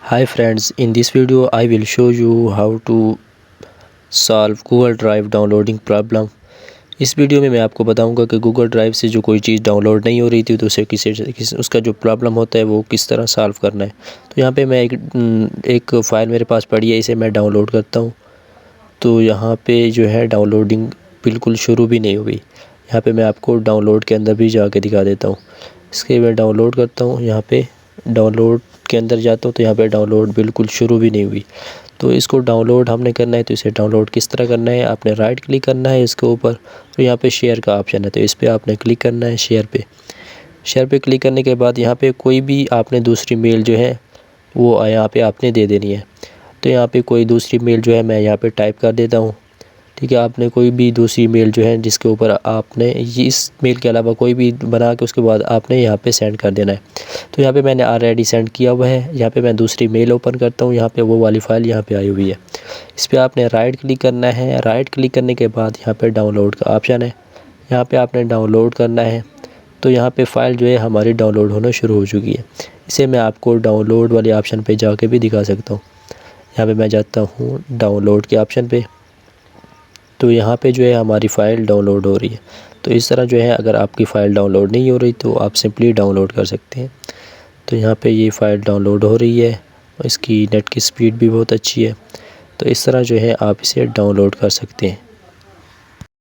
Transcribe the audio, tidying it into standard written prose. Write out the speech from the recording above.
Hi friends, in this video I will show you how to solve Google Drive downloading problem। इस video में मैं आपको बताऊंगा कि गूगल ड्राइव से जो कोई चीज़ डाउनलोड नहीं हो रही थी तो उसे उसका जो प्रॉब्लम होता है वो किस तरह सॉल्व करना है। तो यहाँ पे मैं एक फ़ाइल मेरे पास पड़ी है, इसे मैं डाउनलोड करता हूँ। तो यहाँ पे जो है डाउनलोडिंग बिल्कुल शुरू भी नहीं हुई। यहाँ पे मैं आपको डाउनलोड के अंदर भी जाके दिखा देता हूँ। इसके मैं डाउनलोड करता हूँ, यहाँ पे डाउनलोड के अंदर जाता हूँ तो यहाँ पे डाउनलोड बिल्कुल शुरू भी नहीं हुई। तो इसको डाउनलोड हमने करना है, तो इसे डाउनलोड किस तरह करना है, आपने राइट क्लिक करना है इसके ऊपर। तो यहाँ पे शेयर का ऑप्शन है, तो इस पर आपने क्लिक करना है शेयर पे क्लिक करने के बाद यहाँ पे कोई भी आपने दूसरी मेल जो है वो यहाँ पे आपने दे देनी है। तो यहाँ पे कोई दूसरी मेल जो है मैं यहाँ पे टाइप कर देता हूँ। ठीक है, आपने कोई भी दूसरी मेल जो है जिसके ऊपर आपने इस मेल के अलावा कोई भी बना के उसके बाद आपने यहाँ पे सेंड कर देना है। तो यहाँ पे मैंने ऑलरेडी सेंड किया हुआ है। यहाँ पे मैं दूसरी मेल ओपन करता हूँ, यहाँ पे वो वाली फ़ाइल यहाँ पे आई हुई है। इस पर आपने राइट क्लिक करना है। राइट क्लिक करने के बाद यहाँ पे डाउनलोड का ऑप्शन है, यहाँ पे आपने डाउनलोड करना है। तो यहाँ पे फ़ाइल जो है हमारी डाउनलोड होना शुरू हो चुकी है। इसे मैं आपको डाउनलोड वाले ऑप्शन पे जाके भी दिखा सकता हूँ। यहाँ पे मैं जाता हूँ डाउनलोड के ऑप्शन पे, तो यहाँ पे जो है हमारी फ़ाइल डाउनलोड हो रही है। तो इस तरह जो है अगर आपकी फ़ाइल डाउनलोड नहीं हो रही तो आप सिंपली डाउनलोड कर सकते हैं। तो यहाँ पे ये फ़ाइल डाउनलोड हो रही है, इसकी नेट की स्पीड भी बहुत अच्छी है। तो इस तरह जो है आप इसे डाउनलोड कर सकते हैं।